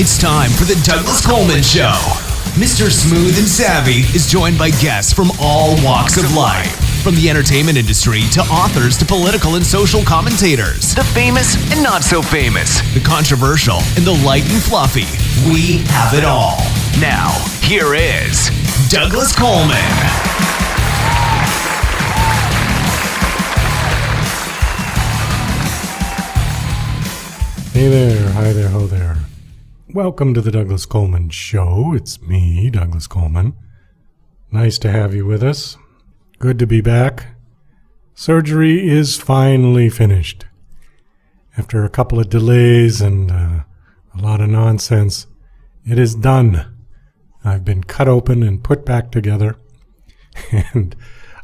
It's time for the Douglas Coleman Show. Mr. Smooth and Savvy is joined by guests from all walks of life. From the entertainment industry to authors to political and social commentators. The famous and not so famous. The controversial and the light and fluffy. We have it all. Now, here is Douglas Coleman. Hey there, hi there, ho there. Welcome to the Douglas Coleman Show. It's me, Douglas Coleman. Nice to have you with us. Good to be back. Surgery is finally finished. After a couple of delays and a lot of nonsense, it is done. I've been cut open and put back together, and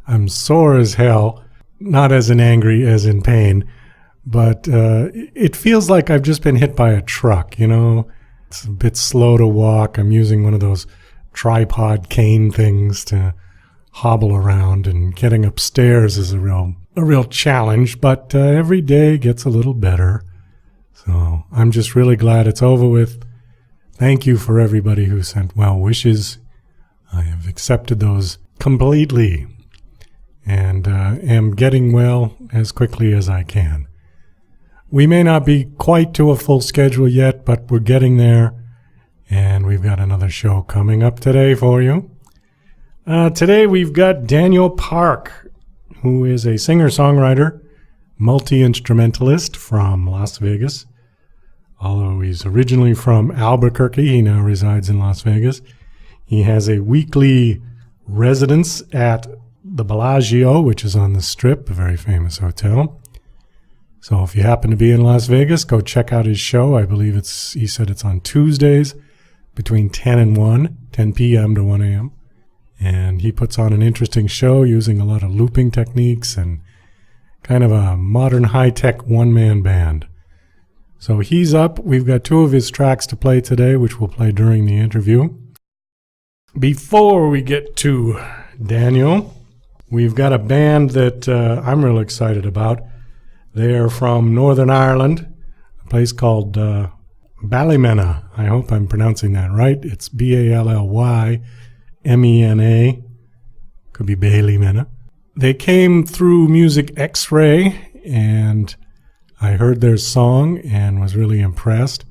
I'm sore as hell, not as in angry as in pain. But it feels like I've just been hit by a truck, you know. It's a bit slow to walk. I'm using one of those tripod cane things to hobble around, and getting upstairs is a real challenge, but every day gets a little better. So I'm just really glad it's over with. Thank you for everybody who sent well wishes. I have accepted those completely and am getting well as quickly as I can. We may not be quite to a full schedule yet, but we're getting there, and we've got another show coming up today for you. Today we've got Daniel Park, who is a singer-songwriter, multi-instrumentalist from Las Vegas. Although he's originally from Albuquerque, he now resides in Las Vegas. He has a weekly residence at the Bellagio, which is on the Strip, a very famous hotel. So if you happen to be in Las Vegas, go check out his show. I believe he said it's on Tuesdays between 10 and 1, 10 p.m. to 1 a.m. And he puts on an interesting show using a lot of looping techniques and kind of a modern high-tech one-man band. So he's up. We've got two of his tracks to play today, which we'll play during the interview. Before we get to Daniel, we've got a band that I'm real excited about. They're from Northern Ireland, a place called Ballymena. I hope I'm pronouncing that right. It's Ballymena. Could be Ballymena. They came through Music X-Ray, and I heard their song and was really impressed.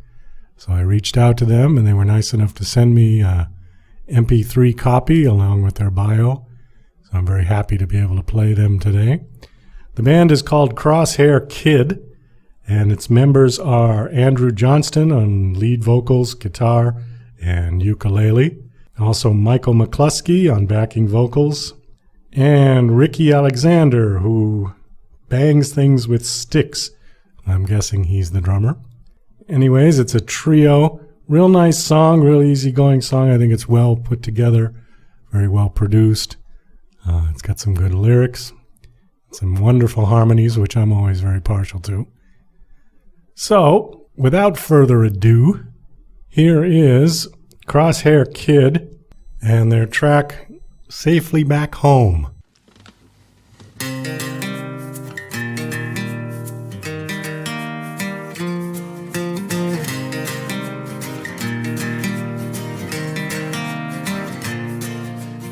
So I reached out to them, and they were nice enough to send me an MP3 copy along with their bio. So I'm very happy to be able to play them today. The band is called Crosshair Kid, and its members are Andrew Johnston on lead vocals, guitar, and ukulele. Also Michael McCluskey on backing vocals, and Ricky Alexander, who bangs things with sticks. I'm guessing he's the drummer. Anyways, it's a trio. Real nice song, real easygoing song. I think it's well put together, very well produced. It's got some good lyrics. Some wonderful harmonies, which I'm always very partial to. So, without further ado, here is Crosshair Kid and their track, Safely Back Home.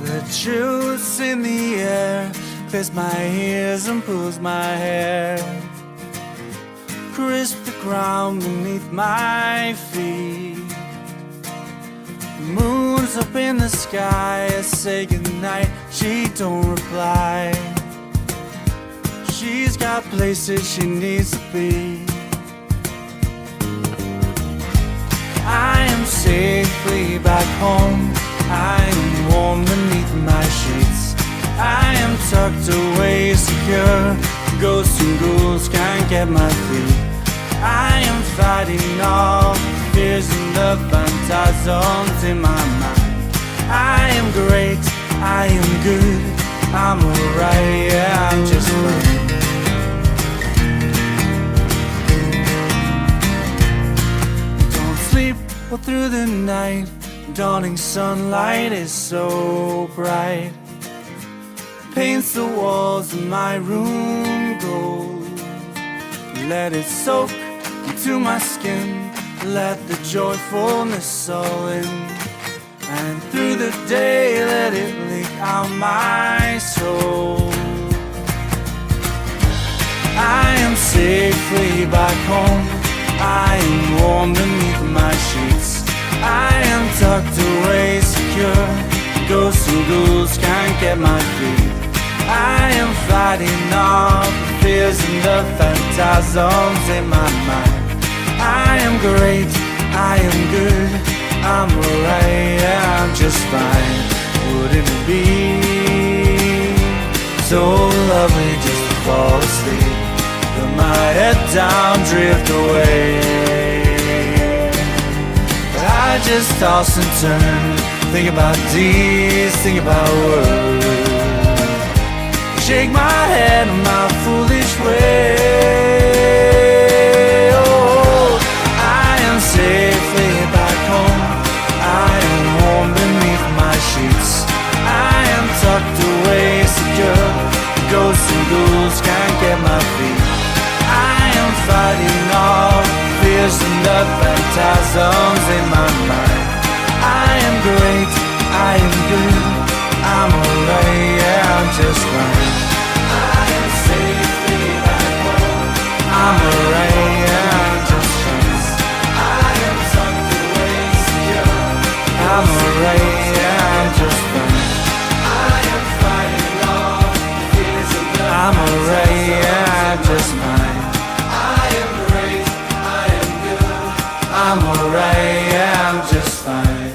The juice in the air clears my ears and pulls my hair. Crisp the ground beneath my feet. The moon's up in the sky. I say goodnight, she don't reply. She's got places she needs to be. I am safely back home. I am warm beneath my sheets. I am tucked away secure. Ghosts and ghouls can't get my feet. I am fighting off the fears and the phantasms in my mind. I am great, I am good, I'm alright, yeah, I'm just fine. Don't sleep all through the night. Dawning sunlight is so bright. Paints the walls of my room gold. Let it soak into my skin. let the joyfulness all in. And through the day let it leak out my soul. I am safely back home, I am warm beneath my sheets. I am tucked away secure, ghosts and ghouls can't get my feet. I am fighting off the fears and the phantasms in my mind. I am great, I am good, I'm alright, yeah, I'm just fine. Wouldn't it be so lovely just to fall asleep, put my head down, drift away. But I just toss and turn, think about deeds, think about words, shake my head in my foolish way. Oh, I am safely back home, I am warm beneath my sheets. I am tucked away secure, ghosts and ghouls can't get my feet. I am fighting off fears and the phantasms in my mind. I am great, I am good, I'm alright, yeah, I'm just fine. I am safely back home, I'm alright, yeah, I'm just fine. I am tucked away secure, I'm alright, yeah, I'm just fine. I am fighting off fears and the I'm alright, yeah, I'm just fine. I am great, I am good, I'm alright, yeah, I'm just fine.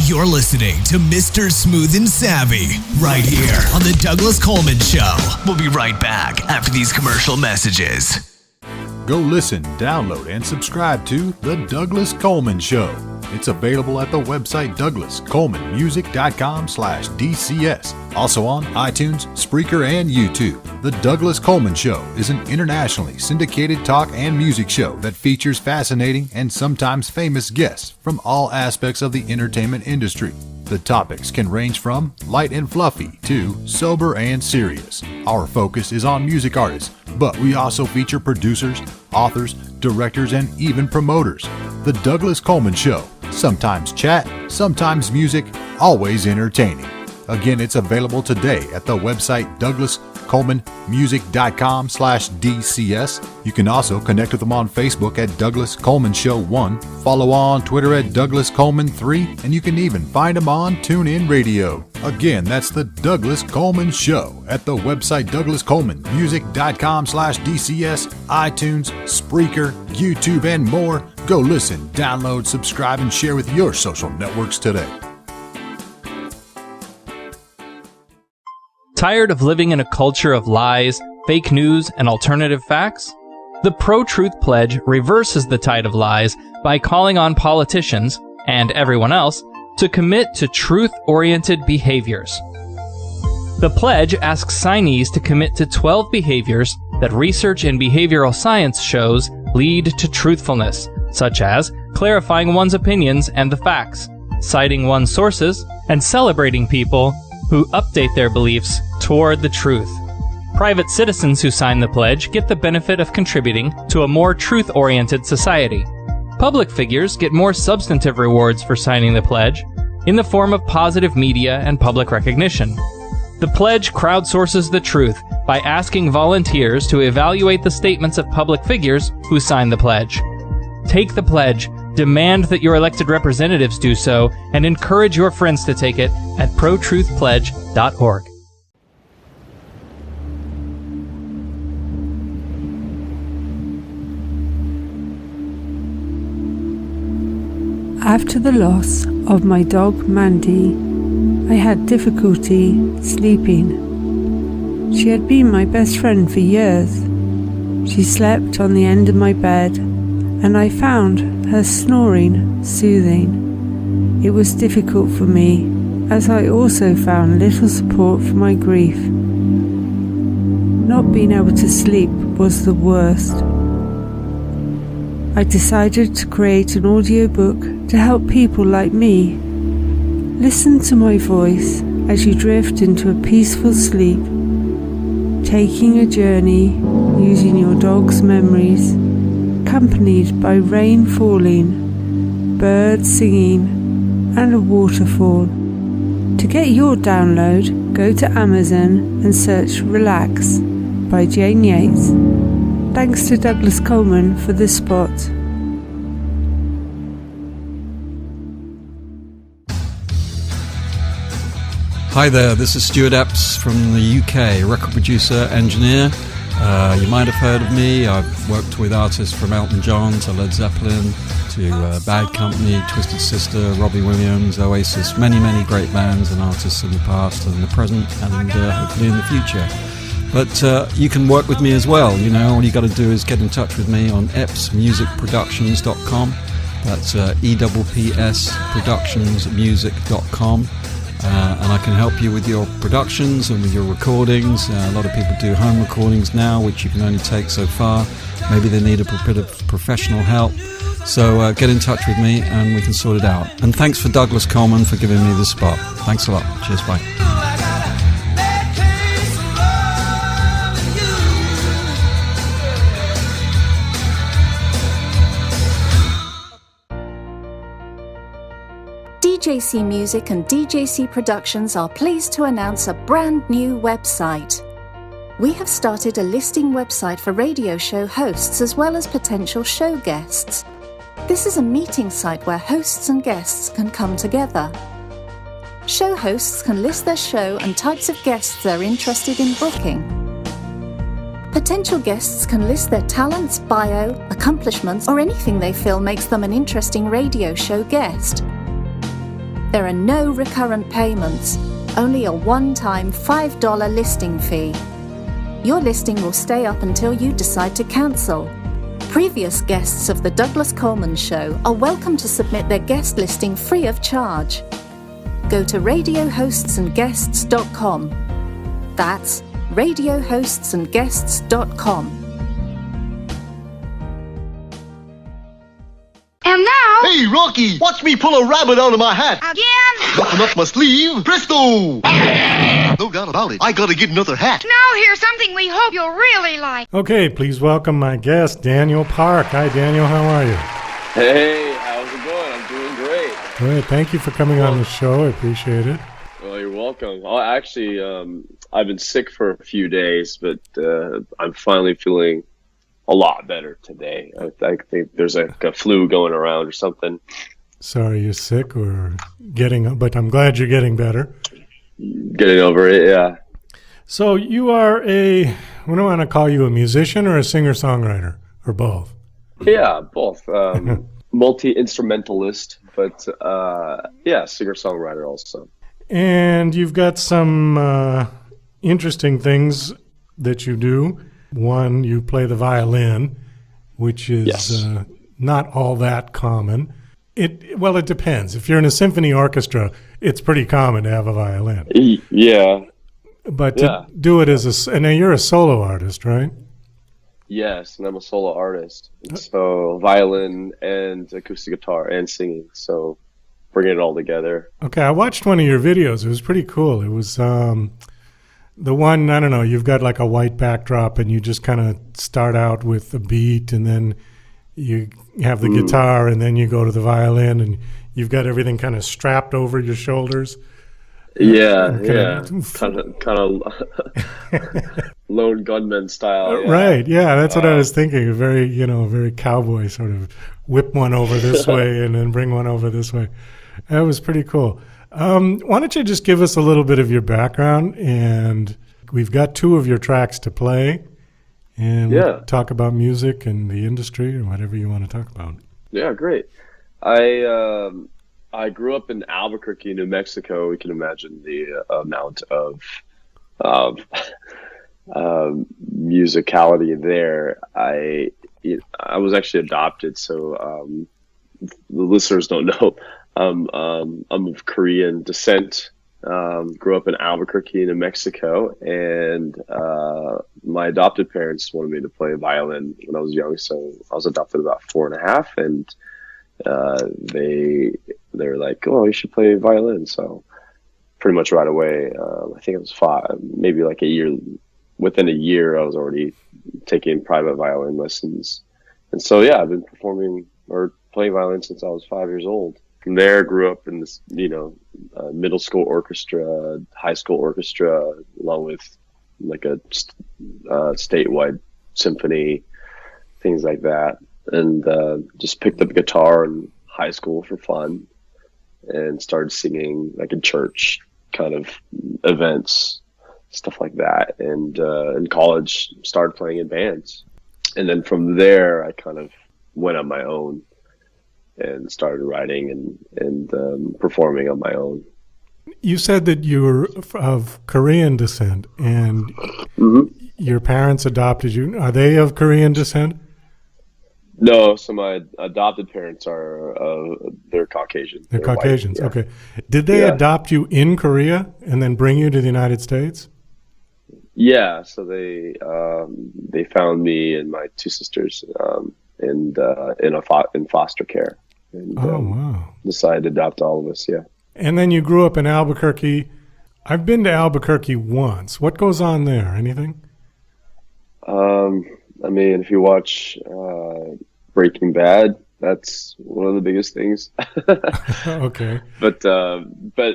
You're listening to Mr. Smooth and Savvy right here on the Douglas Coleman Show. We'll be right back after these commercial messages. Go listen, download, and subscribe to The Douglas Coleman Show. It's available at the website douglascolemanmusic.com/DCS. Also on iTunes, Spreaker, and YouTube. The Douglas Coleman Show is an internationally syndicated talk and music show that features fascinating and sometimes famous guests from all aspects of the entertainment industry. The topics can range from light and fluffy to sober and serious. Our focus is on music artists, but we also feature producers, authors, directors, and even promoters. The Douglas Coleman Show. Sometimes chat, sometimes music, always entertaining. Again, it's available today at the website douglascolemanmusic.com/DCS. You can also connect with them on Facebook at Douglas Coleman Show 1, follow on Twitter at Douglas Coleman 3, and you can even find them on TuneIn Radio. Again, that's the Douglas Coleman Show at the website douglascolemanmusic.com/DCS, iTunes, Spreaker, YouTube, and more. Go listen, download, subscribe, and share with your social networks today. Tired of living in a culture of lies, fake news, and alternative facts? The Pro-Truth Pledge reverses the tide of lies by calling on politicians, and everyone else, to commit to truth-oriented behaviors. The pledge asks signees to commit to 12 behaviors that research in behavioral science shows lead to truthfulness, such as clarifying one's opinions and the facts, citing one's sources, and celebrating people who update their beliefs toward the truth. Private citizens who sign the pledge get the benefit of contributing to a more truth-oriented society. Public figures get more substantive rewards for signing the pledge in the form of positive media and public recognition. The pledge crowdsources the truth by asking volunteers to evaluate the statements of public figures who sign the pledge. Take the pledge, demand that your elected representatives do so, and encourage your friends to take it at protruthpledge.org. After the loss of my dog Mandy, I had difficulty sleeping. She had been my best friend for years. She slept on the end of my bed, and I found her snoring soothing. It was difficult for me, as I also found little support for my grief. Not being able to sleep was the worst. I decided to create an audiobook to help people like me. Listen to my voice as you drift into a peaceful sleep. taking a journey using your dog's memories, accompanied by rain falling, birds singing, and a waterfall. To get your download, go to Amazon and search Relax by Jane Yates. Thanks to Douglas Coleman for this spot. Hi there, this is Stewart Apps from the UK, record producer, engineer. You might have heard of me. I've worked with artists from Elton John to Led Zeppelin to Bad Company, Twisted Sister, Robbie Williams, Oasis, many, many great bands and artists in the past and the present and hopefully in the future. But you can work with me as well, you know. All you got to do is get in touch with me on eppsmusicproductions.com. That's eppsproductionsmusic.com. And I can help you with your productions and with your recordings. A lot of people do home recordings now, which you can only take so far. Maybe they need a bit of professional help. So get in touch with me and we can sort it out. And thanks for Douglas Coleman for giving me this spot. Thanks a lot. Cheers, bye. DJC Music and DJC Productions are pleased to announce a brand new website. We have started a listing website for radio show hosts as well as potential show guests. This is a meeting site where hosts and guests can come together. Show hosts can list their show and types of guests they're interested in booking. Potential guests can list their talents, bio, accomplishments, or anything they feel makes them an interesting radio show guest. There are no recurrent payments, only a one-time $5 listing fee. Your listing will stay up until you decide to cancel. Previous guests of The Douglas Coleman Show are welcome to submit their guest listing free of charge. Go to radiohostsandguests.com. That's radiohostsandguests.com. And now... Hey, Rocky! Watch me pull a rabbit out of my hat! Again? Nothing up my sleeve! Presto! No doubt about it. I gotta get another hat. Now here's something we hope you'll really like. Okay, please welcome my guest, Daniel Park. Hi, Daniel. How are you? Hey, how's it going? I'm doing great. Good. Thank you for coming on the show. I appreciate it. Well, you're welcome. Oh, actually, I've been sick for a few days, but I'm finally feeling a lot better today. I think there's like a flu going around or something. Sorry you're sick or but I'm glad you're getting better. Getting over it, yeah. So you are what do I want to call you, a musician or a singer-songwriter, or both? Yeah, both. Multi-instrumentalist, but yeah, singer-songwriter also. And you've got some interesting things that you do. One, you play the violin, which is not all that common. It depends. If you're in a symphony orchestra, it's pretty common to have a violin. Yeah. But to do it as and now you're a solo artist, right? Yes, and I'm a solo artist. So violin and acoustic guitar and singing. So bringing it all together. Okay, I watched one of your videos. It was pretty cool. It was the one, I don't know, you've got like a white backdrop and you just kind of start out with a beat and then you have the guitar and then you go to the violin and you've got everything kind of strapped over your shoulders. Yeah, kind of lone gunman style. Yeah. Right, yeah, that's what I was thinking. A very cowboy sort of whip one over this way and then bring one over this way. That was pretty cool. Why don't you just give us a little bit of your background, and we've got 2 of your tracks to play, and we'll talk about music and the industry or whatever you want to talk about. Yeah, great. I grew up in Albuquerque, New Mexico. We can imagine the amount of musicality there. I was actually adopted, so the listeners don't know. I'm of Korean descent. Grew up in Albuquerque, New Mexico, and my adopted parents wanted me to play violin when I was young. So I was adopted about 4.5, and they were like, "Oh, you should play violin." So pretty much right away, I think it was 5, maybe like a within a year, I was already taking private violin lessons. And so, yeah, I've been performing or playing violin since I was 5 years old. From there, grew up in this, middle school orchestra, high school orchestra, along with like a statewide symphony, things like that. And just picked up a guitar in high school for fun and started singing like in church kind of events, stuff like that. And in college, started playing in bands. And then from there, I kind of went on my own and started writing and performing on my own. You said that you were of Korean descent, and your parents adopted you. Are they of Korean descent? No, so my adopted parents they're Caucasian. They're Caucasians, white, yeah. Okay. Did they adopt you in Korea and then bring you to the United States? Yeah, so they found me and my two sisters in foster care. And, wow. Decided to adopt all of us, yeah. And then you grew up in Albuquerque. I've been to Albuquerque once. What goes on there? Anything? I mean, if you watch Breaking Bad, that's one of the biggest things. Okay. But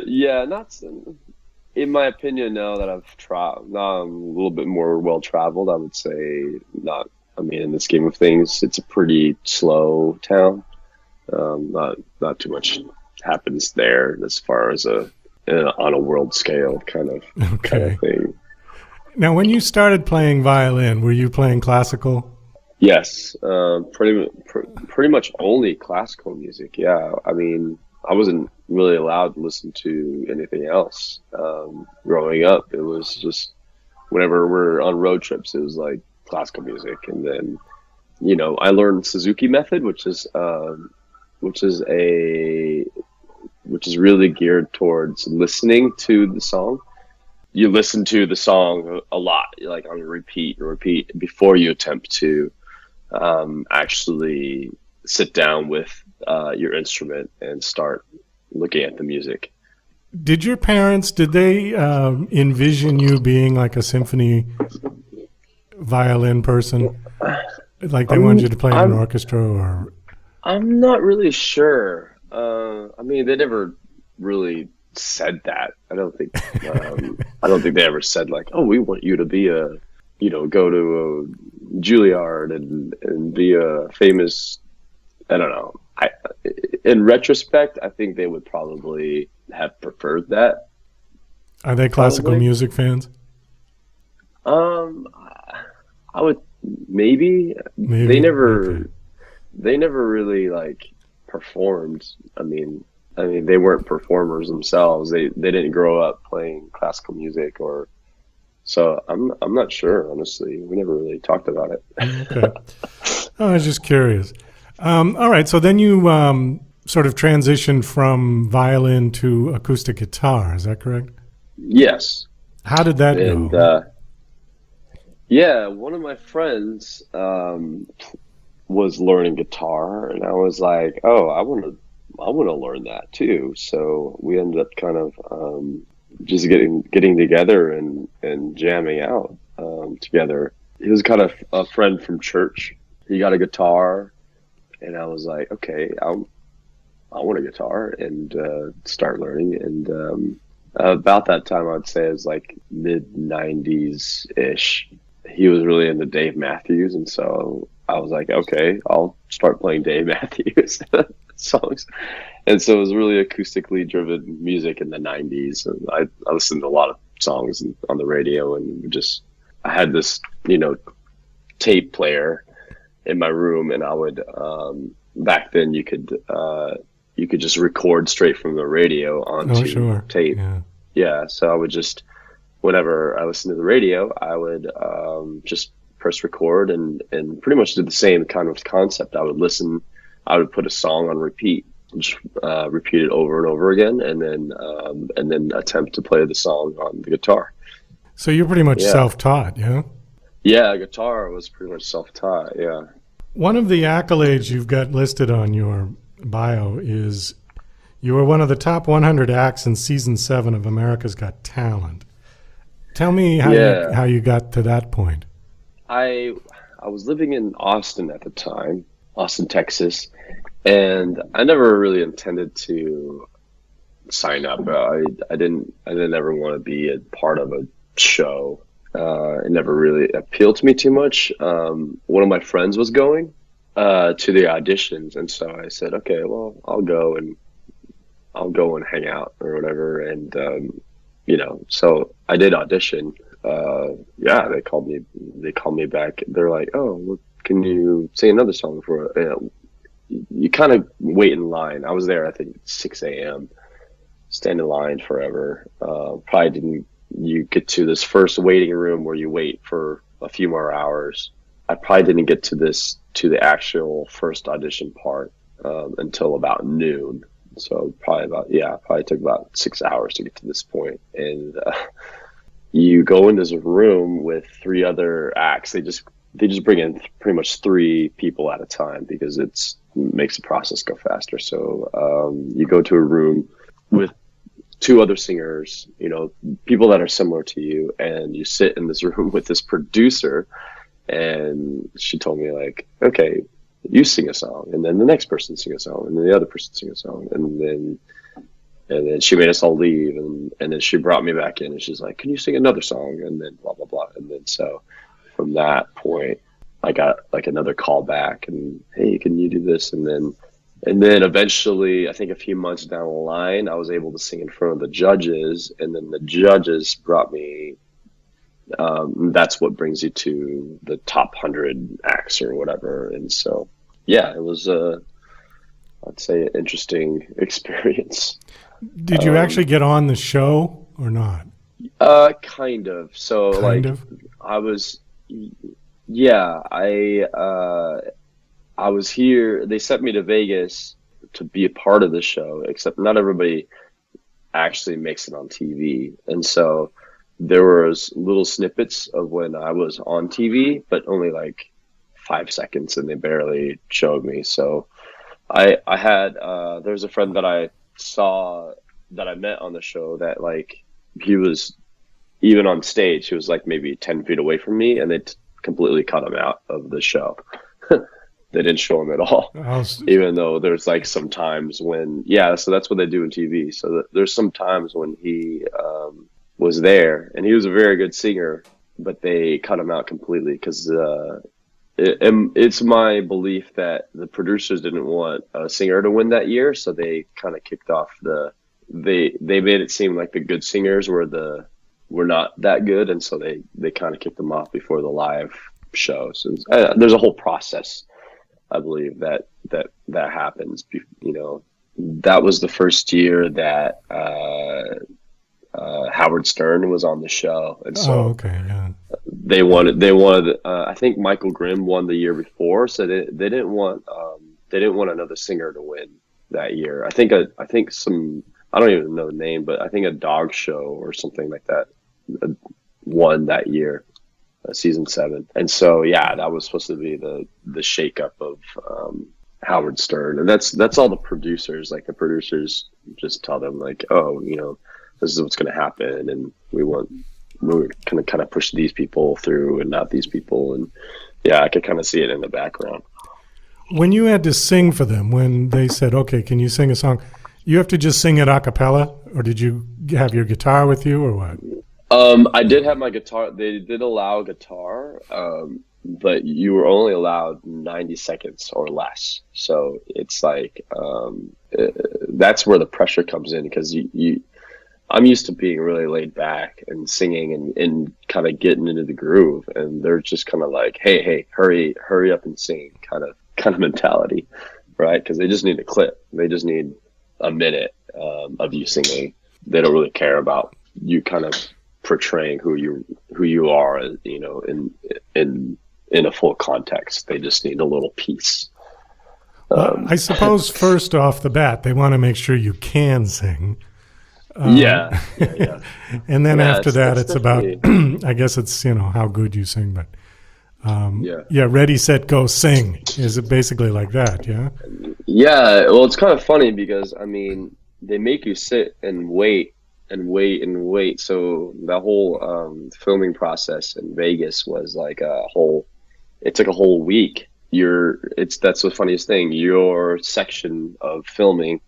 yeah, not in my opinion. Now that I've now I'm a little bit more well traveled, I would say not. I mean, in the scheme of things, it's a pretty slow town. Not too much happens there as far as on a world scale kind of thing. Now, when you started playing violin, were you playing classical? Yes, pretty much only classical music. Yeah, I mean, I wasn't really allowed to listen to anything else. Growing up, it was just whenever we're on road trips, it was like classical music, and then I learned Suzuki method, which is really geared towards listening to the song. You listen to the song a lot, like on repeat before you attempt to actually sit down with your instrument and start looking at the music. Did your parents, did they envision you being like a symphony violin person? Like they wanted you to play in an orchestra or? I'm not really sure. I mean, they never really said that. I don't think they ever said like, oh, we want you to be go to a Juilliard and be a famous, I don't know. In retrospect, I think they would probably have preferred that. Are they classical music fans? I would maybe. They never really like performed. I mean, they weren't performers themselves. They didn't grow up playing classical music, or so. I'm not sure, honestly. We never really talked about it. Okay. I was just curious. All right. So then you sort of transitioned from violin to acoustic guitar. Is that correct? Yes. How did that go? Yeah, one of my friends was learning guitar, and I was like, "Oh, I want to learn that too." So we ended up kind of just getting together and jamming out together. He was kind of a friend from church. He got a guitar, and I was like, "Okay, I want a guitar," and start learning. And about that time, I'd say it was like mid '90s ish. He was really into Dave Matthews, and so I was like, okay, I'll start playing Dave Matthews songs. And so it was really acoustically driven music in the 90s. And I listened to a lot of songs on the radio, and I had this, tape player in my room, and I would, back then you could just record straight from the radio onto tape. Yeah. So I would just, whenever I listened to the radio, I would just press record and pretty much do the same kind of concept. I would put a song on repeat, just repeat it over and over again, and then attempt to play the song on the guitar. So you're pretty much self-taught, yeah? Yeah, guitar was pretty much self-taught, yeah. One of the accolades you've got listed on your bio is you were one of the top 100 acts in season 7 of America's Got Talent. Tell me how you got to that point. I was living in Austin at the time, Austin, Texas, and I never really intended to sign up. I didn't ever want to be a part of a show. It never really appealed to me too much. One of my friends was going to the auditions, and so I said, okay, well, I'll go and hang out or whatever. And so I did audition. They called me back. They're like, oh, well, can you sing another song for you kind of wait in line. I was there, I think 6 a.m. stand in line forever. Probably didn't. You get to this first waiting room where you wait for a few more hours. I probably didn't get to the actual first audition part until about noon. So probably took about 6 hours to get to this point. And you go into this room with 3 other acts. They just bring in pretty much 3 people at a time because it makes the process go faster. So you go to a room with 2 other singers, people that are similar to you, and you sit in this room with this producer, and she told me, like, okay, you sing a song, and then the next person sing a song, and then the other person sing a song, and then she made us all leave, and then she brought me back in, and she's like, can you sing another song? And then blah blah blah. And then so from that point I got like another call back, and hey, can you do this? And then eventually, I think a few months down the line, I was able to sing in front of the judges, and then the judges brought me. That's what brings you to the top 100 acts or whatever. And so, yeah, it was I'd say an interesting experience. Did you actually get on the show or not? Kind of. So I was, I was here. They sent me to Vegas to be a part of the show, except not everybody actually makes it on TV. And so there was little snippets of when I was on TV, but only like 5 seconds, and they barely showed me. So I had, there's a friend that I saw that I met on the show that, like, he was even on stage, he was like maybe 10 feet away from me, and they completely cut him out of the show. They didn't show him at all, even though there's like some times when, so that's what they do in TV. So there's some times when he was there, and he was a very good singer, but they cut him out completely because it's my belief that the producers didn't want a singer to win that year, so they kind of kicked off they made it seem like the good singers were not that good, and so they kind of kicked them off before the live shows. And there's a whole process, I believe, that happens. That was the first year that Howard Stern was on the show, and so they wanted. I think Michael Grimm won the year before, so they didn't want another singer to win that year. I think some, I don't even know the name, but I think a dog show or something like that won that year. Season 7. And so, that was supposed to be the shakeup of Howard Stern. And that's all the producers. Like, the producers just tell them, like, oh, this is what's going to happen. And we're going to kind of push these people through and not these people. And I could kind of see it in the background. When you had to sing for them, when they said, okay, can you sing a song? You have to just sing it a cappella, or did you have your guitar with you, or what? I did have my guitar. They did allow guitar, but you were only allowed 90 seconds or less. So it's like, that's where the pressure comes in, because I'm used to being really laid back and singing and kind of getting into the groove, and they're just kind of like, hey, hurry up and sing kind of mentality, right? Because they just need a clip. They just need a minute of you singing. They don't really care about you kind of portraying who you are, in a full context. They just need a little piece. I suppose first off the bat, they want to make sure you can sing. Yeah. And then after that, it's about, I guess it's, how good you sing, but ready, set, go, sing. Is it basically like that? Yeah. Yeah. Well, it's kind of funny because, they make you sit and wait and wait and wait. So the whole filming process in Vegas was like it took a whole week. That's the funniest thing. Your section of filming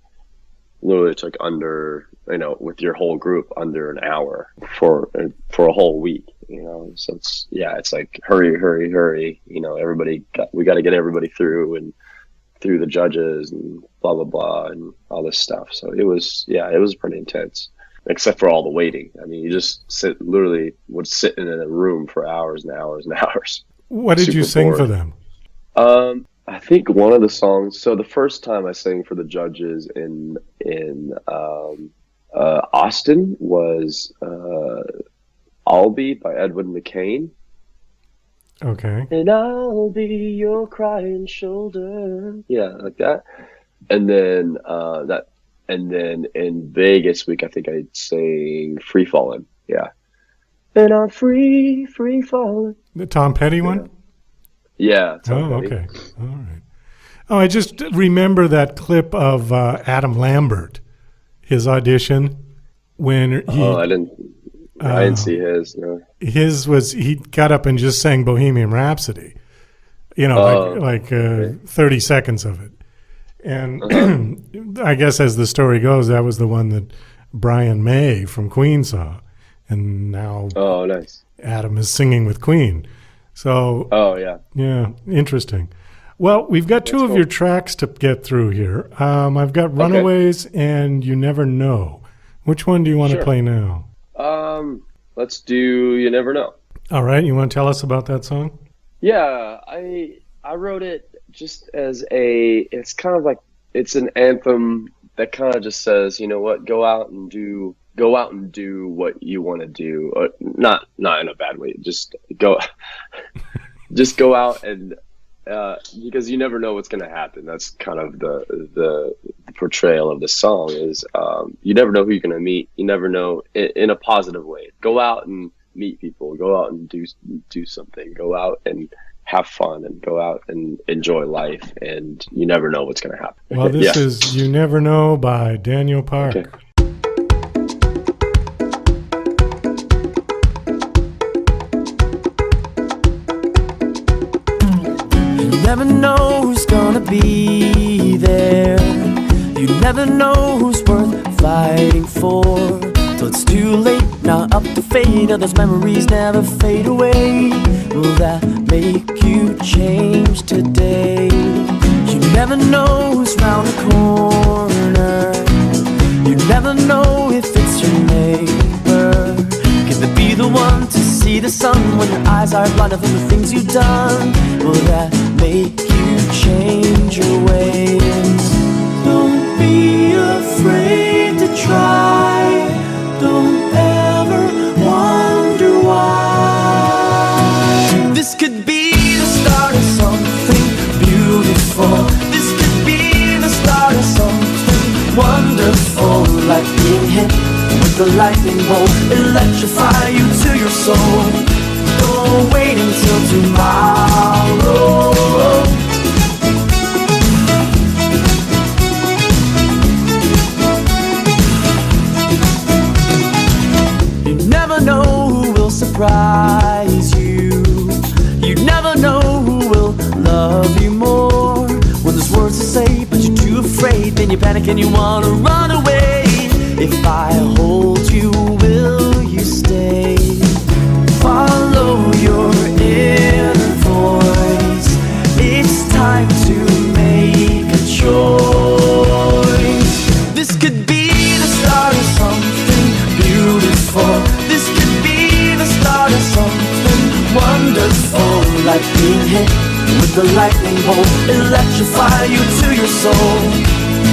literally took under, with your whole group, under an hour for a whole week, so it's like hurry, we got to get everybody through the judges and blah blah blah and all this stuff. So it was pretty intense, except for all the waiting. I mean, you just would sit in a room for hours and hours and hours. What did you sing for them? I think one of the songs. So the first time I sang for the judges in Austin was "I'll Be" by Edwin McCain. Okay. And I'll be your crying shoulder. Yeah, like that. And then in Vegas week, I think I sang "Free Fallin'." Yeah. And I'm free falling. The Tom Petty one? Yeah. Okay. All right. Oh, I just remember that clip of Adam Lambert, his audition, when he... I didn't see his. No. His was, he got up and just sang Bohemian Rhapsody, 30 seconds of it. And I guess as the story goes, that was the one that Brian May from Queen saw. And now nice. Adam is singing with Queen. So, yeah, interesting. Well, we've got two of your tracks to get through here. I've got Runaways and You Never Know. Which one do you want to play now? Let's do You Never Know. All right. You want to tell us about that song? Yeah, I wrote it just as it's kind of like, it's an anthem that kind of just says, you know what, go out and do what you want to do. Or not in a bad way. Just go out and because you never know what's going to happen. That's kind of the portrayal of the song is you never know who you're going to meet. You never know in a positive way. Go out and meet people. Go out and do something. Go out and have fun and go out and enjoy life. And you never know what's going to happen. Well, this is You Never Know by Daniel Park. Okay. Never know who's gonna be there. You never know who's worth fighting for. Till it's too late, now up to fate. Or those memories never fade away. Will that make you change today? You never know who's round the corner. You never know if it's your neighbor. Can they be the one to see the sun when your eyes are blinded from the things you've done? Will that make you change your ways? Don't be afraid to try. Don't ever wonder why. This could be the start of something beautiful. This could be the start of something wonderful. Like being hit with the lightning bolt, electrify you to your soul. Don't wait until tomorrow. You never know who will surprise you. You never know who will love you more. When there's words to say but you're too afraid, then you panic and you wanna run away. If I hold you, will you stay? Follow your inner voice. It's time to make a choice. This could be the start of something beautiful. This could be the start of something wonderful. Like being hit with the lightning bolt, electrify you to your soul.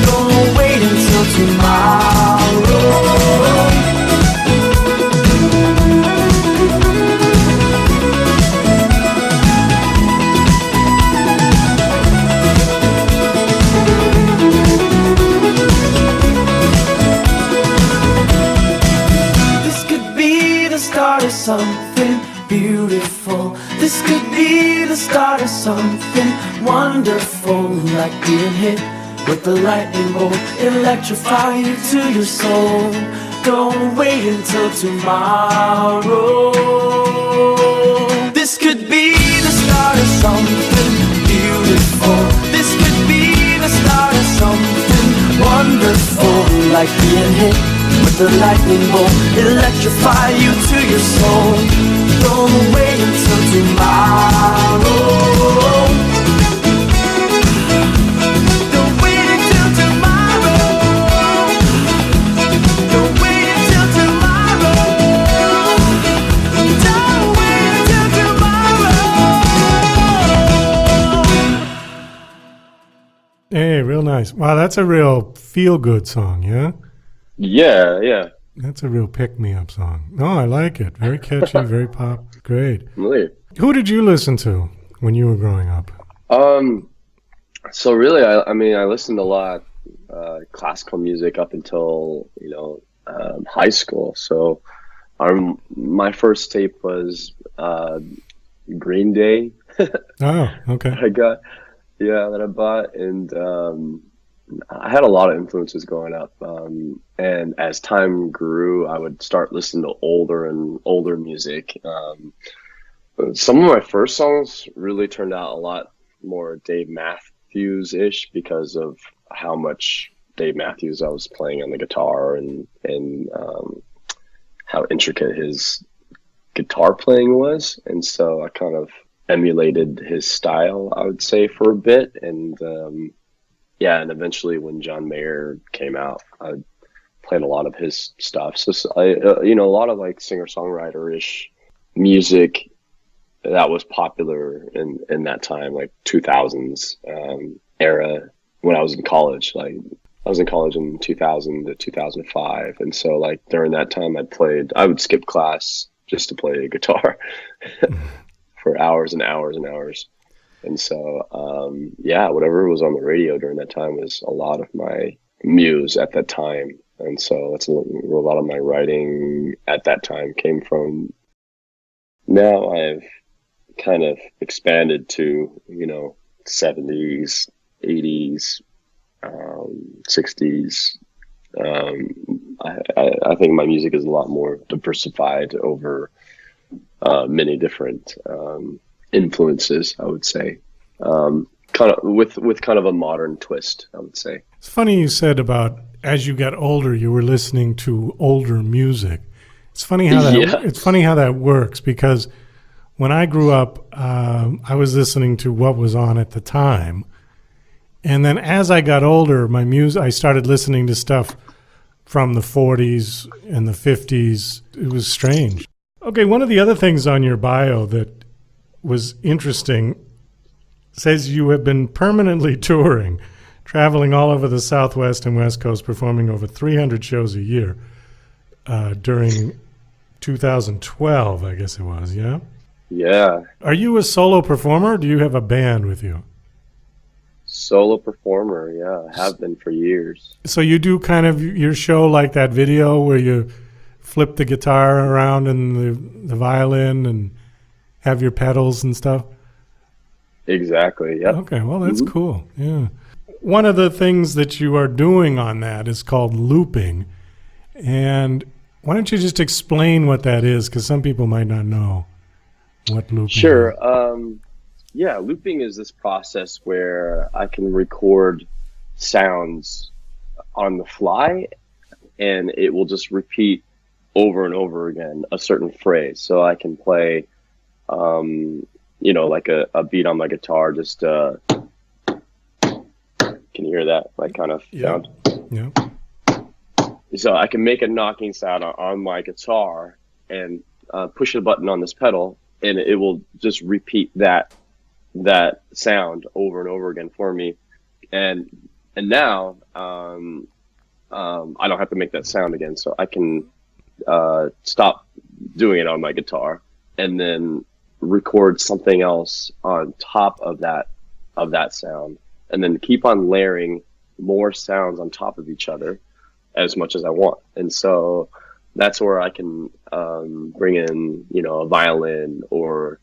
Don't wait until tomorrow. This could be the start of something beautiful. This could be the start of something wonderful. Like being hit with the lightning bolt, electrify you to your soul. Don't wait until tomorrow. This could be the start of something beautiful. This could be the start of something wonderful. Like being hit with a lightning bolt, electrify you to your soul. Don't wait until tomorrow. Don't wait until tomorrow. Don't wait until tomorrow. Don't wait until tomorrow. Hey, real nice. Wow, that's a real feel-good song, yeah? Yeah. That's a real pick-me-up song. No, I like it. Very catchy, very pop. Great. Really? Who did you listen to when you were growing up? So really, I listened a lot classical music up until high school. So my first tape was Green Day. Oh, okay. that I bought, and I had a lot of influences growing up. And as time grew, I would start listening to older and older music. Some of my first songs really turned out a lot more Dave Matthews-ish because of how much Dave Matthews I was playing on the guitar and how intricate his guitar playing was. And so I kind of emulated his style, I would say, for a bit. And and eventually when John Mayer came out, I played a lot of his stuff. So a lot of like singer-songwriter-ish music that was popular in that time, like 2000s era, when I was in college. Like I was in college in 2000 to 2005, and so like during that time I would skip class just to play guitar for hours and hours and hours. And so whatever was on the radio during that time was a lot of my muse at that time. And so that's a lot of my writing at that time came from. Now I've kind of expanded to, 70s, 80s, 60s. I think my music is a lot more diversified over many different influences, I would say. Kind of with kind of a modern twist, I would say. It's funny you said about as you got older, you were listening to older music. It's funny how that works, because when I grew up, I was listening to what was on at the time, and then as I got older, I started listening to stuff from the 40s and the 50s. It was strange. Okay, one of the other things on your bio that was interesting says you have been permanently touring, traveling all over the Southwest and West Coast, performing over 300 shows a year during 2012, I guess it was, yeah? Yeah. Are you a solo performer, or do you have a band with you? Solo performer, yeah. I have been for years. So you do kind of your show like that video where you flip the guitar around and the violin and have your pedals and stuff? Exactly, yeah. Okay, well, that's cool, yeah. One of the things that you are doing on that is called looping. And why don't you just explain what that is, because some people might not know what looping is. Sure. Looping is this process where I can record sounds on the fly, and it will just repeat over and over again a certain phrase. So I can play, like a beat on my guitar, just can you hear that, like, kind of sound? Yeah. So I can make a knocking sound on my guitar and push a button on this pedal, and it will just repeat that sound over and over again for me. And now I don't have to make that sound again, so I can stop doing it on my guitar and then record something else on top of that sound, and then keep on layering more sounds on top of each other as much as I want. And so that's where I can bring in, a violin, or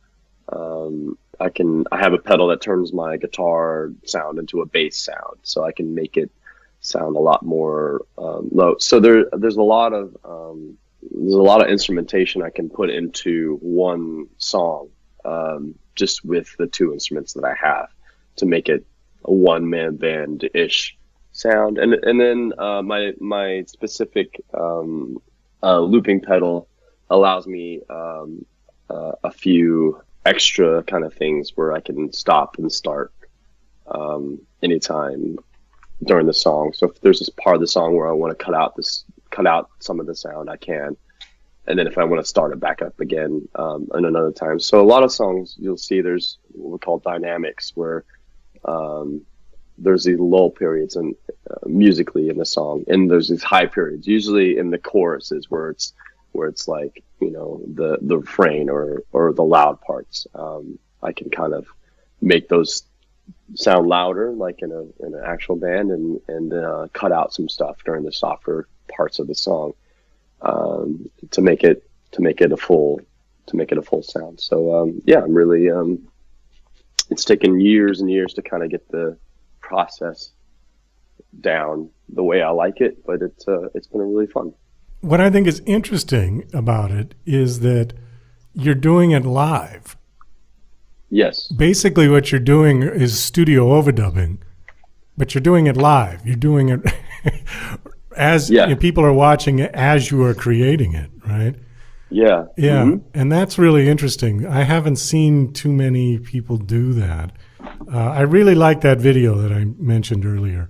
I have a pedal that turns my guitar sound into a bass sound, so I can make it sound a lot more low. So there's a lot of instrumentation I can put into one song, just with the two instruments that I have to make it a one-man band-ish sound. And then my specific looping pedal allows me a few extra kind of things where I can stop and start anytime during the song. So if there's this part of the song where I want to cut out some of the sound, I can. And then if I want to start it back up again in another time. So a lot of songs you'll see there's what we call dynamics, where there's these lull periods and musically in the song, and there's these high periods, usually in the choruses where it's like, you know, the refrain or the loud parts. I can kind of make those sound louder, like in an actual band, and cut out some stuff during the softer parts of the song to make it a full sound. So yeah, I'm really it's taken years and years to kind of get the process down the way I like it, but it's been really fun. What I think is interesting about it is that you're doing it live. Yes. Basically what you're doing is studio overdubbing, but you're doing it live. You're doing it as you know, people are watching it as you are creating it, right? Yeah. Yeah. Mm-hmm. And that's really interesting. I haven't seen too many people do that. I really like that video that I mentioned earlier.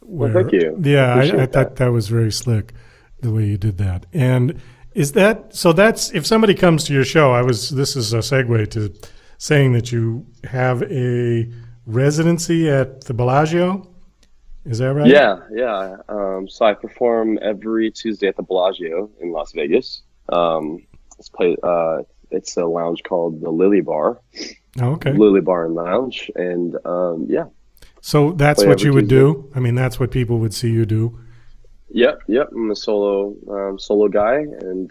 Well, thank you. Yeah, I thought that was very slick, the way you did that. And is that, so that's, if somebody comes to your show, this is a segue to saying that you have a residency at the Bellagio. Is that right? Yeah. So I perform every Tuesday at the Bellagio in Las Vegas. It's a lounge called the Lily Bar. Oh, okay. Lily Bar and Lounge, and yeah. So that's what you would do? I mean, that's what people would see you do? Yep. I'm a solo guy, and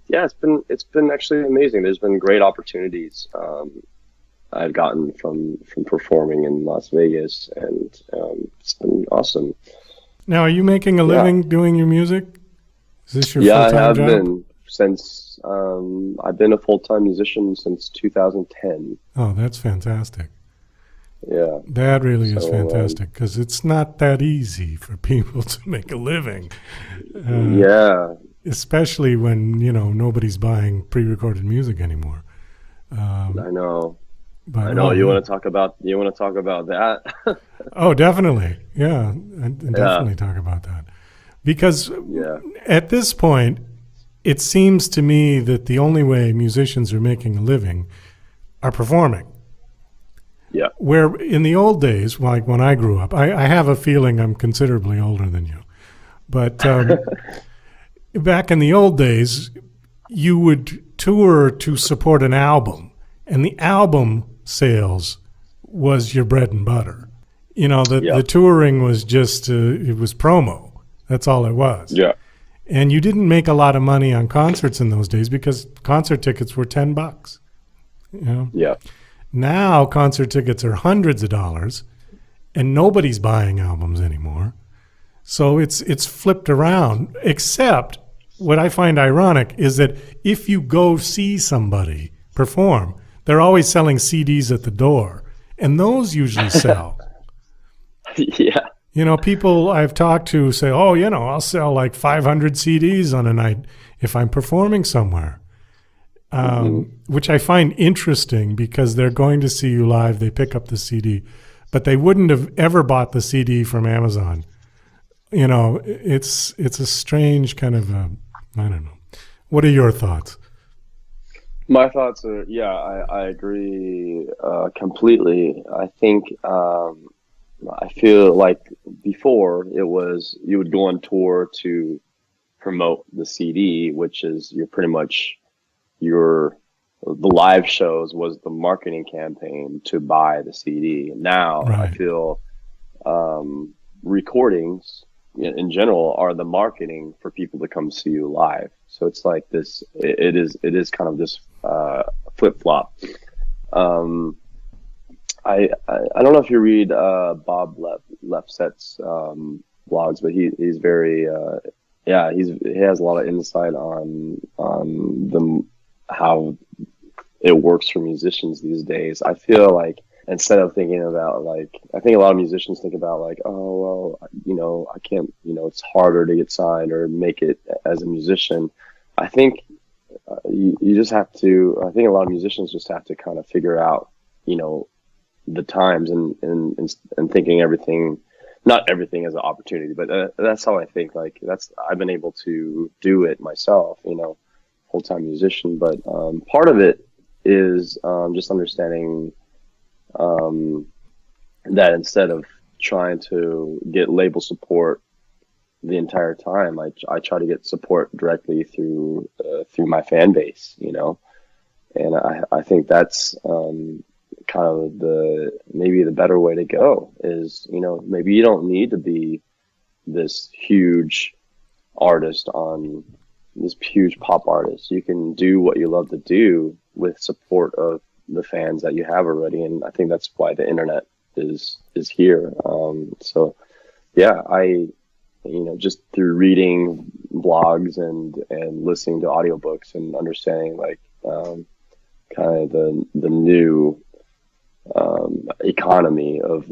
yeah, it's been actually amazing. There's been great opportunities I've gotten from performing in Las Vegas, and it's been awesome. Now, are you making a living doing your music? Is this your full-time job? Yeah, I have been since I've been a full-time musician since 2010. Oh, that's fantastic. Yeah. That really is fantastic, because it's not that easy for people to make a living. Yeah. Especially when, you know, nobody's buying pre-recorded music anymore. I know. But I know. You want to talk about that? Oh, definitely. Yeah. Definitely talk about that. Because at this point, it seems to me that the only way musicians are making a living are performing. Yeah. Where in the old days, like when I grew up, I have a feeling I'm considerably older than you. But back in the old days, you would tour to support an album, and the album sales was your bread and butter. You know, the touring was just, it was promo. That's all it was. Yeah. And you didn't make a lot of money on concerts in those days because concert tickets were $10. You know? Yeah. Now concert tickets are hundreds of dollars, and nobody's buying albums anymore. So it's flipped around. Except what I find ironic is that if you go see somebody perform, they're always selling CDs at the door, and those usually sell. Yeah. You know, people I've talked to say, oh, you know, I'll sell like 500 CDs on a night if I'm performing somewhere, which I find interesting because they're going to see you live. They pick up the CD, but they wouldn't have ever bought the CD from Amazon. You know, it's a strange kind of, I don't know. What are your thoughts? My thoughts are, I agree completely. I think I feel like before it was you would go on tour to promote the CD, which is you're pretty much the live shows was the marketing campaign to buy the CD. Now I feel recordings in general are the marketing for people to come see you live. So it's like this. It is kind of this flip flop. I don't know if you read Bob Lefsett's blogs, but he's very he has a lot of insight on how it works for musicians these days. I feel like instead of thinking about like, I think a lot of musicians think about like, oh, well, I can't, it's harder to get signed or make it as a musician. I think you just have to, I think a lot of musicians just have to kind of figure out, the times and thinking everything, not everything as an opportunity, but that's how I think. Like I've been able to do it myself, full-time musician. But part of it is just understanding that instead of trying to get label support the entire time, I try to get support directly through my fan base, and I think that's kind of maybe the better way to go is, maybe you don't need to be this huge artist on this huge pop artist. You can do what you love to do with support of the fans that you have already. And I think that's why the internet is here. So yeah, I just through reading blogs and listening to audiobooks and understanding like kind of the new economy of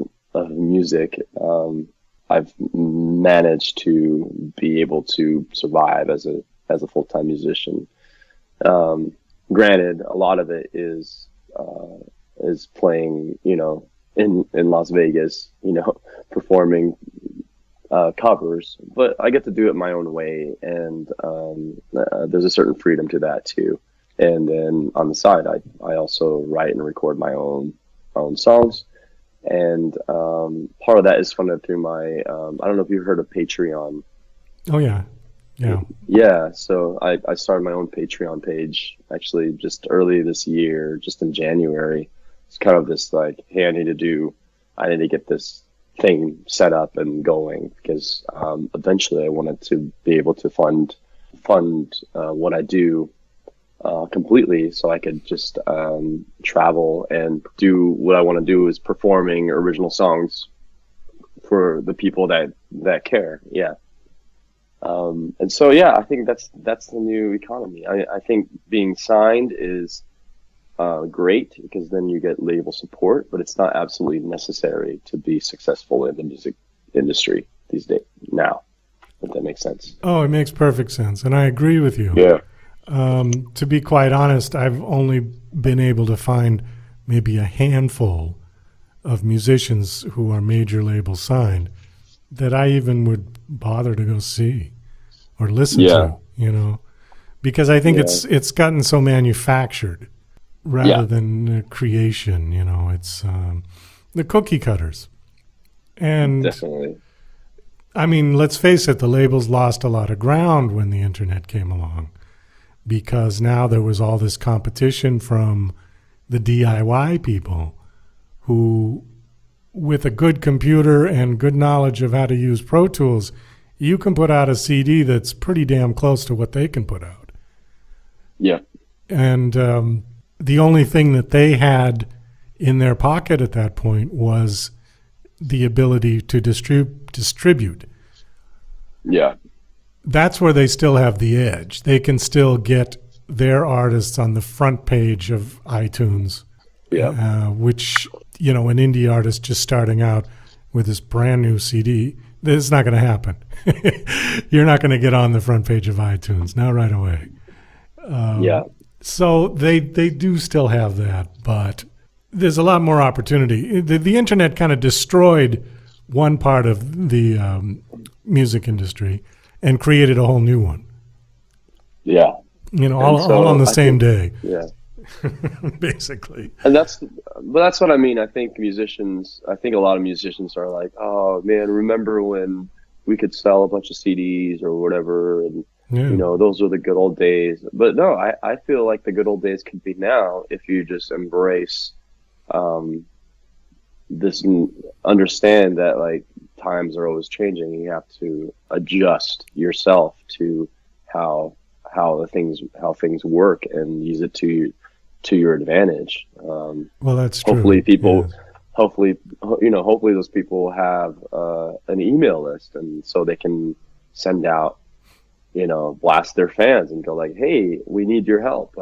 music, I've managed to be able to survive as a full-time musician. Granted, a lot of it is playing, in Las Vegas, performing covers, but I get to do it my own way, and there's a certain freedom to that too. And then on the side, I also write and record my own songs, and part of that is funded through my I don't know if you've heard of Patreon. Oh yeah. So I started my own Patreon page actually just early this year, just in January. It's kind of this like, hey, I need to get this thing set up and going, because eventually I wanted to be able to fund what I do completely, so I could just travel and do what I want to do, is performing original songs for the people that care. Yeah. And so, yeah, I think that's the new economy. I think being signed is great, because then you get label support, but it's not absolutely necessary to be successful in the music industry these days now, if that makes sense. Oh, it makes perfect sense. And I agree with you. Yeah. To be quite honest, I've only been able to find maybe a handful of musicians who are major label signed that I even would bother to go see or listen to, because I think it's gotten so manufactured rather than creation. It's the cookie cutters. And definitely. I mean, let's face it, the labels lost a lot of ground when the internet came along, because now there was all this competition from the DIY people who, with a good computer and good knowledge of how to use Pro Tools, you can put out a CD that's pretty damn close to what they can put out. Yeah. And the only thing that they had in their pocket at that point was the ability to distribute. Yeah. That's where they still have the edge. They can still get their artists on the front page of iTunes, which, an indie artist just starting out with this brand new CD, this is not going to happen. You're not going to get on the front page of iTunes, not right away. So they do still have that, but there's a lot more opportunity. The internet kind of destroyed one part of the music industry and created a whole new one. Yeah. All on the same day. Yeah. Basically. And that's what I mean. I think a lot of musicians are like, oh man, remember when we could sell a bunch of CDs or whatever, and those were the good old days. But no, I feel like the good old days could be now if you just embrace this, understand that like times are always changing. You have to adjust yourself to how things work and use it to your advantage. Well, that's true. Hopefully people hopefully those people have an email list, and so they can send out, blast their fans and go like, hey, we need your help.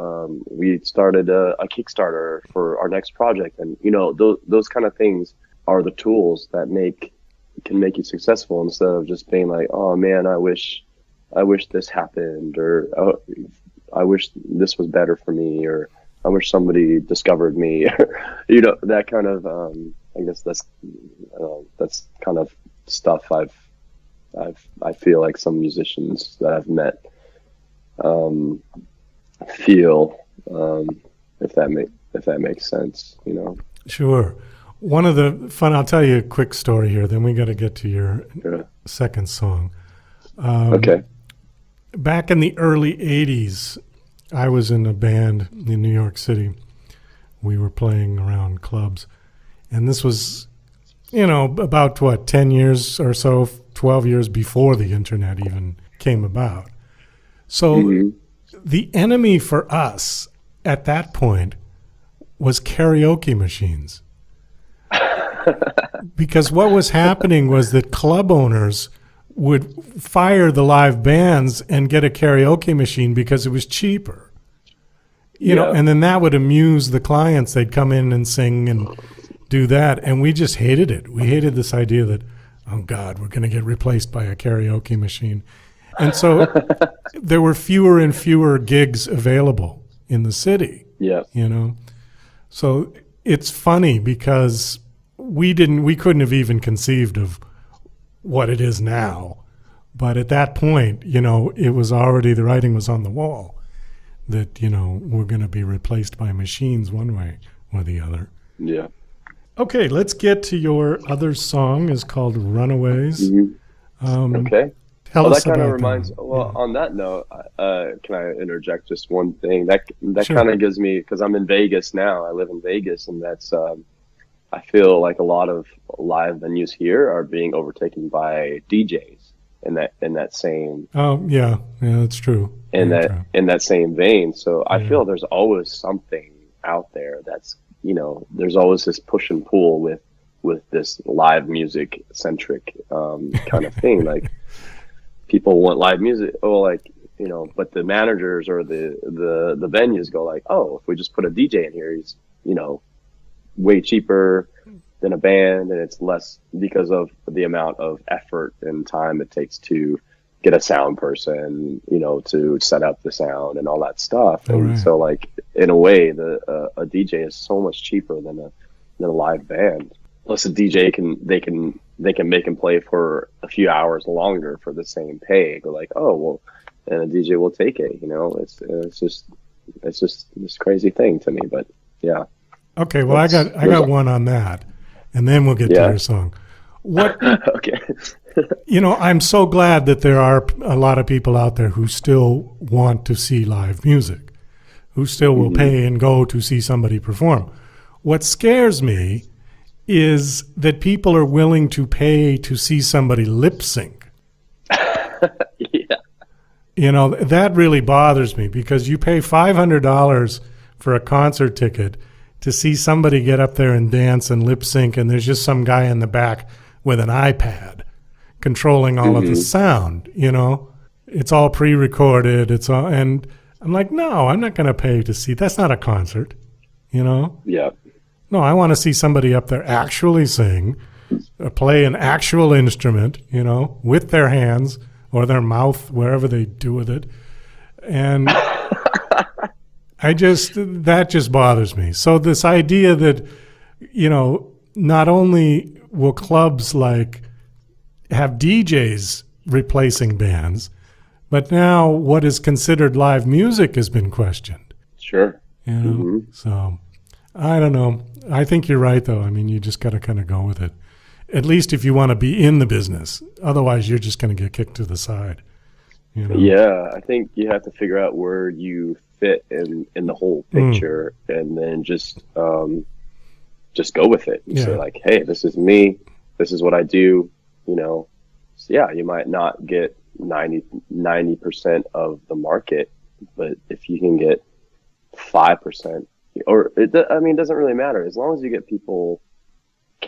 We started a Kickstarter for our next project. And, those kind of things are the tools that can make you successful, instead of just being like, oh man, I wish this happened, or oh, I wish this was better for me, or I wish somebody discovered me, or, that kind of, I guess that's kind of stuff I feel like some musicians that I've met feel, if that makes sense, Sure. One of the I'll tell you a quick story here, then we got to get to your second song. Okay. Back in the early 80s, I was in a band in New York City. We were playing around clubs, and this was, about 10 years or so, 12 years before the internet even came about. So the enemy for us at that point was karaoke machines. Because what was happening was that club owners would fire the live bands and get a karaoke machine because it was cheaper. You know, and then that would amuse the clients. They'd come in and sing and do that, and we just hated it. We hated this idea that, oh God, we're going to get replaced by a karaoke machine. And so there were fewer and fewer gigs available in the city. Yeah. So it's funny because we couldn't have even conceived of what it is now. But at that point, it was already, the writing was on the wall that, we're going to be replaced by machines one way or the other. Yeah. Okay, let's get to your other song. It's called Runaways. Okay. Tell us that kind of about reminds. that. Well, on that note, can I interject just one thing? That Sure. kind of gives me, because I'm in Vegas now. I live in Vegas, and that's. I feel like a lot of live venues here are being overtaken by DJs in that same. Oh yeah, that's true. In that same vein, so I feel there's always something out there that's there's always this push and pull with this live music centric kind of thing. Like people want live music, but the managers or the venues go like, oh, if we just put a DJ in here, he's way cheaper than a band, and it's less because of the amount of effort and time it takes to get a sound person, to set up the sound and all that stuff. And so, like, in a way, a DJ is so much cheaper than a live band. Plus, a DJ they can make him play for a few hours longer for the same pay. They're like, oh well, and a DJ will take it. It's just this crazy thing to me. But yeah. Okay, well, I got one on that, and then we'll get to your song. What? Okay. I'm so glad that there are a lot of people out there who still want to see live music, who still will pay and go to see somebody perform. What scares me is that people are willing to pay to see somebody lip sync. That really bothers me, because you pay $500 for a concert ticket to see somebody get up there and dance and lip sync, and there's just some guy in the back with an iPad controlling all of the sound. It's all pre-recorded. And I'm like, no, I'm not going to pay to see. That's not a concert. Yeah. No, I want to see somebody up there actually sing, play an actual instrument, with their hands or their mouth, wherever they do with it. And that just bothers me. So this idea that, not only will clubs have DJs replacing bands, but now what is considered live music has been questioned. Sure. So I don't know. I think you're right, though. I mean, you just got to kind of go with it, at least if you want to be in the business. Otherwise, you're just going to get kicked to the side. Yeah, I think you have to figure out where you fit in the whole picture, and then just go with it. Say like, hey, this is me. This is what I do. So yeah, you might not get 90% of the market, but if you can get 5%, or it doesn't really matter, as long as you get people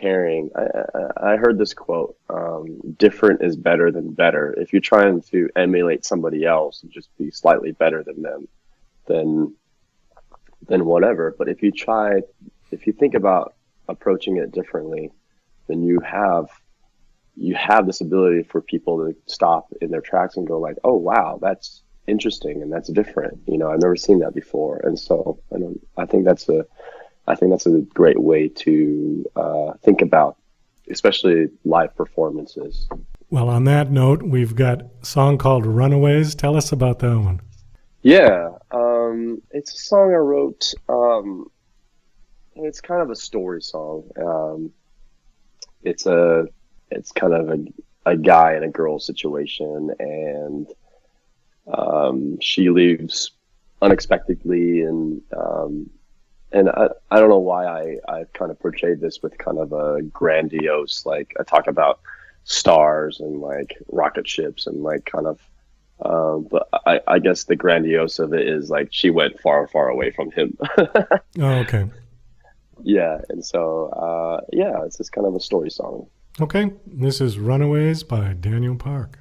caring. I heard this quote, different is better than better. If you're trying to emulate somebody else and just be slightly better than them, then whatever. But if you think about approaching it differently, then you have this ability for people to stop in their tracks and go like, oh, wow, that's interesting and that's different. I've never seen that before. And so I think that's a great way to think about, especially live performances. Well, on that note, we've got a song called Runaways. Tell us about that one. Yeah, it's a song I wrote. It's kind of a story song. It's kind of a guy and a girl situation, and she leaves unexpectedly, and I don't know why I kind of portrayed this with kind of a grandiose, like I talk about stars and like rocket ships and like kind of, but I guess the grandiose of it is like she went far, far away from him. Oh, okay. Yeah, and so it's just kind of a story song. Okay, this is Runaways by Daniel Park.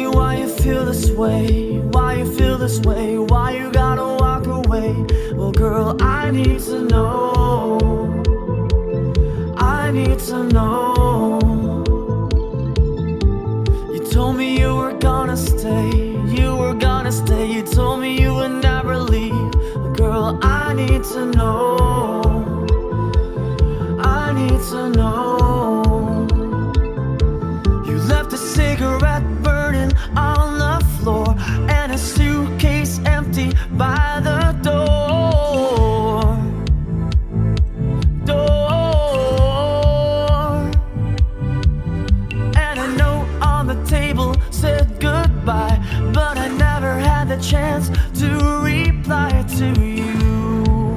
Why you feel this way, why you gotta walk away. Well, girl, I need to know, You told me you were gonna stay, you told me you would never leave. Well, girl, I need to know, You left a cigarette burning on the floor and a suitcase empty by the door. And a note on the table said goodbye, but I never had the chance to reply to you.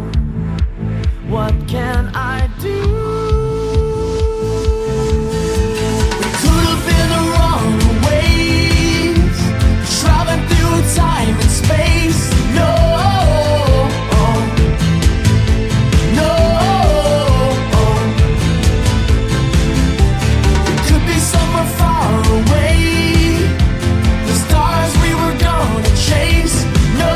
What can I do? Time and space, no, it could be somewhere far away, the stars we were gonna chase, no,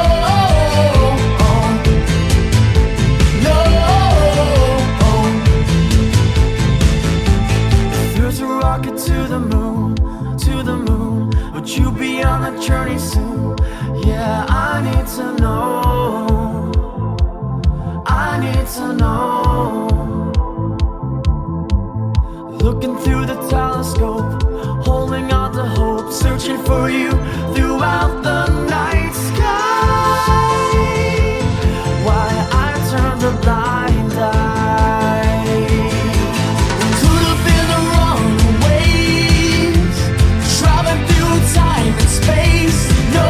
if there's a rocket to the moon, would you be on the journey soon? Yeah, I need to know. Looking through the telescope, holding on to hope, searching for you throughout the night sky. Why I turned a blind eye. Could have been the runaways, traveling through time and space. No.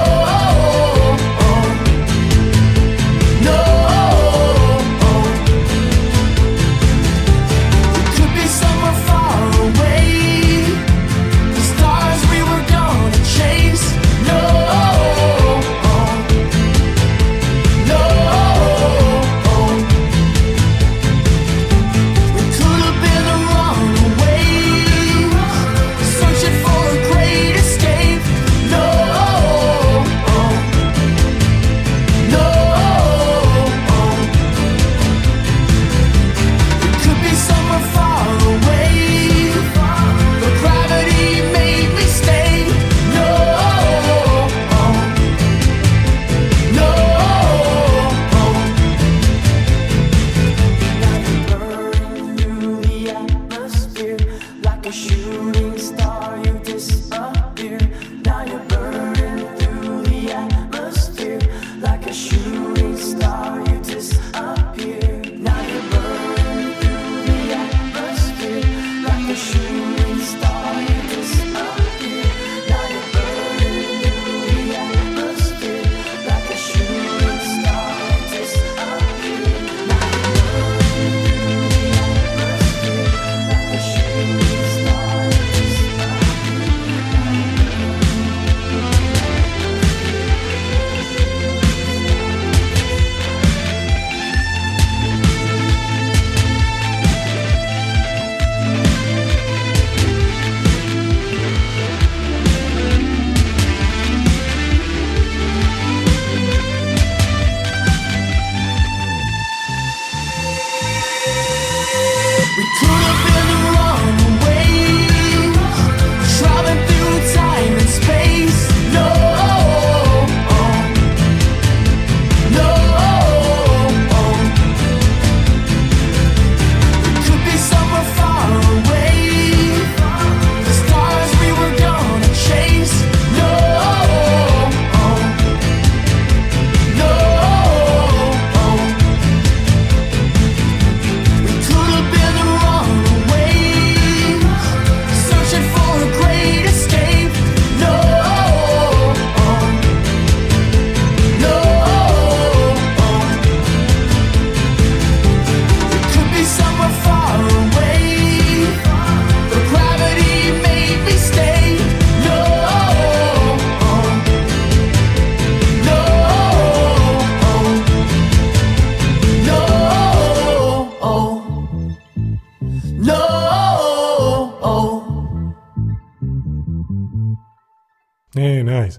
Hey, nice.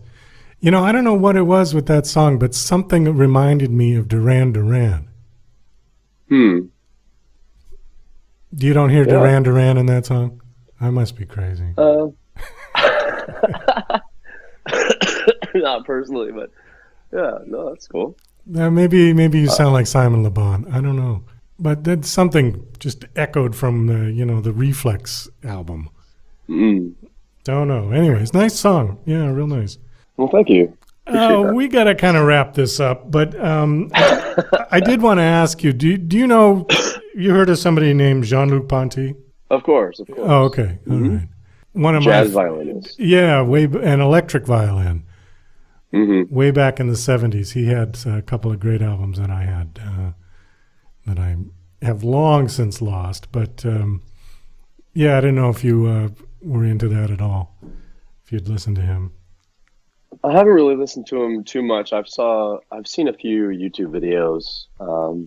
You know, I don't know what it was with that song, but something reminded me of Duran Duran. You don't hear Duran Duran in that song? I must be crazy. Not personally, but yeah, no, that's cool. Maybe you sound like Simon Le Bon. I don't know. But that's something just echoed from the Reflex album. Don't know. Anyways, nice song. Yeah, real nice. Well, thank you. We got to kind of wrap this up, but I did want to ask you, do you know, you heard of somebody named Jean-Luc Ponty? Of course. Oh, okay. All right. One of jazz violinist. Yeah, an electric violin. Way back in the 70s, he had a couple of great albums that I had that I have long since lost. But yeah, I didn't know if you were into that at all, if you'd listened to him. I haven't really listened to him too much. I've seen a few YouTube videos.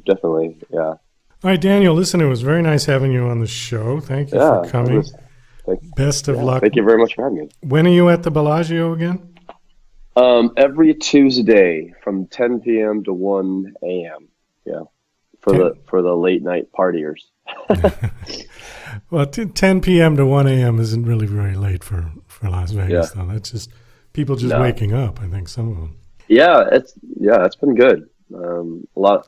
Definitely, yeah. All right, Daniel, listen, it was very nice having you on the show. Thank you for coming. Best of luck. Thank you very much for having me. When are you at the Bellagio again? Every Tuesday from 10 p.m. to 1 a.m. Yeah, for the late night partiers. Well, 10 p.m. to 1 a.m. isn't really very late for Las Vegas, though. That's just people just waking up. I think some of them. Yeah, it's been good. A lot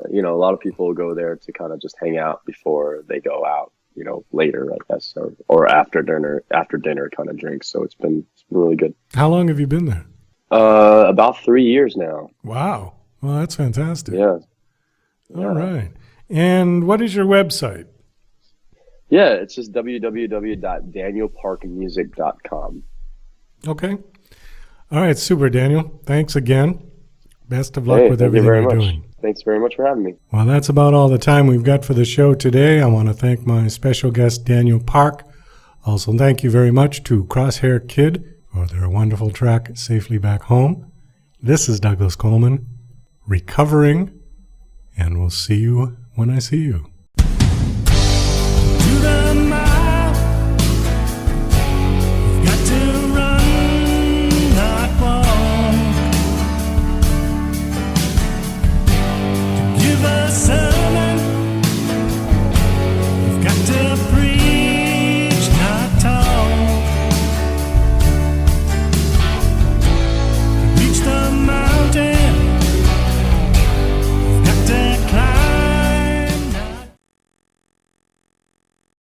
of people go there to kind of just hang out before they go out. Later, I guess, or after dinner kind of drinks. So it's been really good. How long have you been there? About 3 years now. Wow. Well, that's fantastic. Yeah. All right. And what is your website? Yeah, it's just www.danielparkmusic.com. Okay. All right, super, Daniel. Thanks again. Best of luck with everything you're doing. Thanks very much for having me. Well, that's about all the time we've got for the show today. I want to thank my special guest, Daniel Park. Also, thank you very much to Crosshair Kid for their wonderful track, Safely Back Home. This is Douglas Coleman, recovering, and we'll see you when I see you. Give us